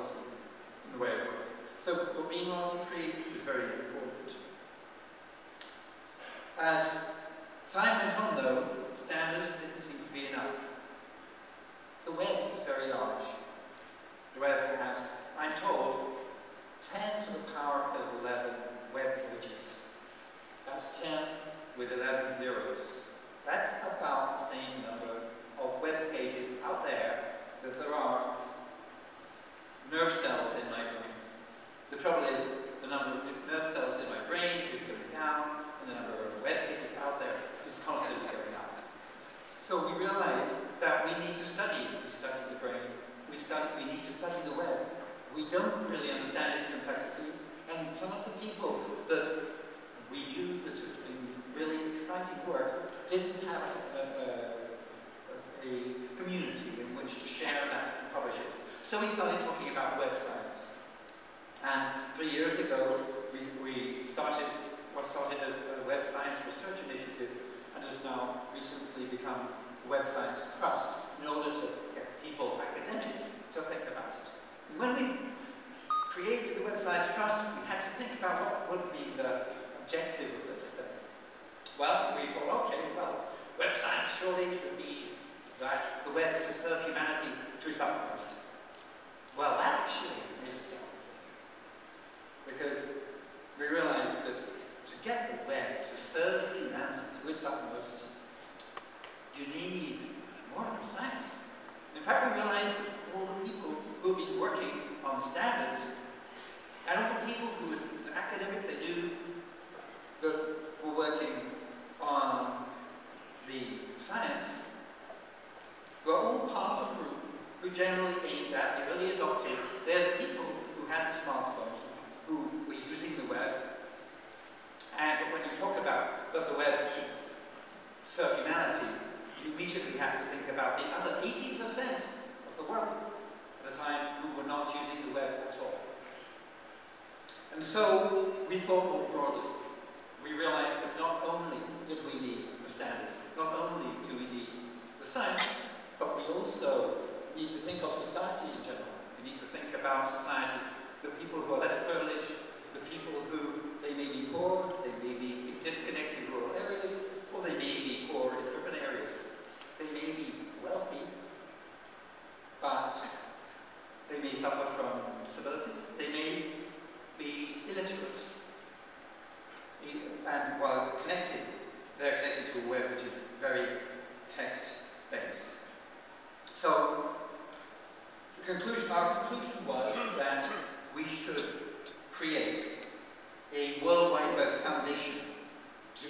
policy in the way of work. So being royalty-free is very important. As time went on, though, standards didn't seem to be enough. The web is very large. The web has, I'm told, 10 to the power of 11 web pages. That's 10 with 11 zeros. That's about the same number of web pages out there that there are nerve cells in my brain. The trouble is, the number of nerve cells in my brain is going down, and the number of web pages out there is constantly going up. So we realize that we need to study. We study the brain. We need to study the web. We don't really understand its complexity, and some of the people that we knew that had been really exciting work didn't have a community in which to share that and publish it. So we started talking about web science. And 3 years ago, we started what started as a web science research initiative and has now recently become the Web Science Trust in order to get people, academics, to think about it. And when we created the Web Science Trust, we had to think about what would be the objective of this thing. Well, we thought, okay, well, web science surely should be that the web should serve humanity to its utmost. Well, that actually made us start to think. Because we realized that to get the web to serve humanity to its utmost, you need more than science. In fact, we realized that all the people who have been working on standards, and all the people who, the academics they knew that were working on the science, were all part of a group who generally aimed at the early adopters. They're the people who had the smartphones, who were using the web. And when you talk about that the web should serve humanity, you immediately have to think about the other 80% of the world at the time who were not using the web at all. And so we thought more broadly. We realized that not only did we need the standards, not only do we need the science, but we also need to think of society in general. We need to think about society, the people who are less privileged, the people who, they may be poor, they may be disconnected in rural areas, or they may be poor in urban areas. They may be wealthy, but they may suffer from disabilities. They may be illiterate. And while connected, they're connected to a web which is very text-based. So, our conclusion was that we should create a World Wide Web Foundation to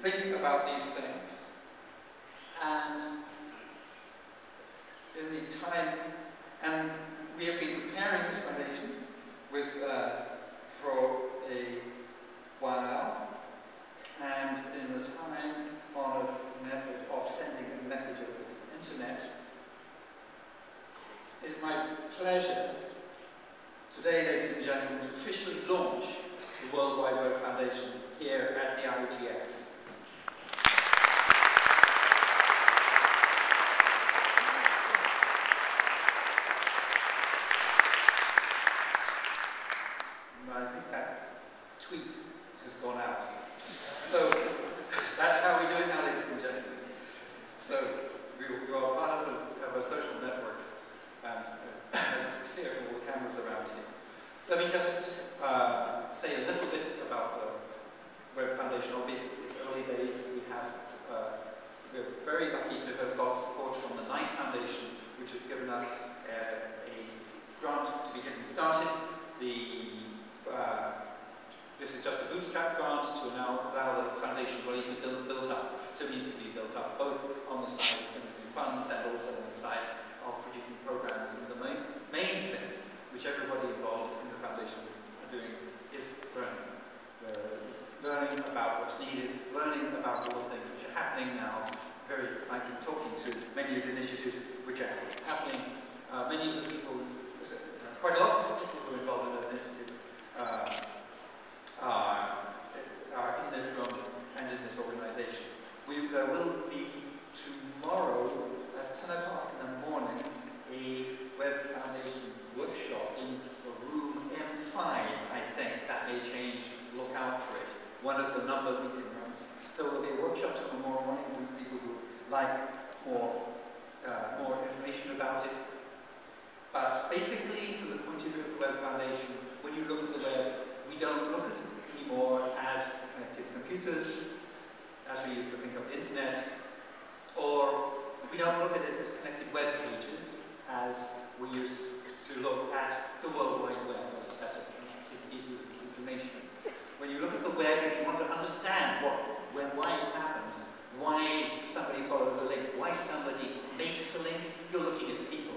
think about these things. And in the time, and we have been preparing this foundation with for a while, and in the time-honored method of sending a message over the internet, it is my pleasure today, ladies and gentlemen, to officially launch the World Wide Web Foundation here at the IGF. I think that tweet has gone out. So that's how we do it now, ladies and gentlemen. So we are part of a social network, and as it's clear from all the cameras around here. Let me just say a little bit about the Web Foundation. Obviously, it's early days. We're very lucky to have got support from the Knight Foundation, which has given us a grant to be getting started. This is just a bootstrap grant to now allow the foundation really to build up. So it needs to be built up both on the side of generating funds and also on the side of producing programs. And the main thing which everybody involved in the foundation are doing is learning. Learning about what's needed, learning about all the things which are happening now. Very exciting talking to many of the initiatives which are happening. Many of the people, quite a lot of the people who are involved in those initiatives are in this room and in this organization. There will be tomorrow at 10 o'clock in the morning about it. But basically, from the point of view of the Web Foundation, when you look at the web, we don't look at it anymore as connected computers, as we used to think of the internet, or we don't look at it as connected web pages, as we used to look at the World Wide Web as a set of connected pieces of information. When you look at the web, if you want to understand why it happens, why somebody follows a link, why somebody makes a link, you're looking at people.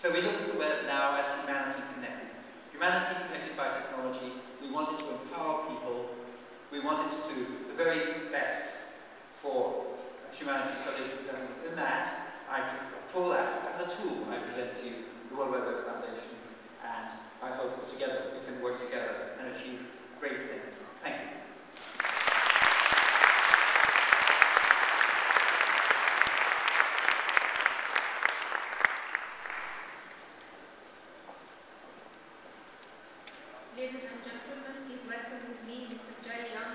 So we look at the web now as humanity connected. Humanity connected by technology. We want it to empower people. We want it to do the very best for humanity. So ladies and gentlemen, in that, for that, as a tool, I present to you the World Wide Web Foundation, and I hope that together we can work together and achieve great things. Thank you. Ladies and gentlemen, please welcome with me Mr. Jerry Young.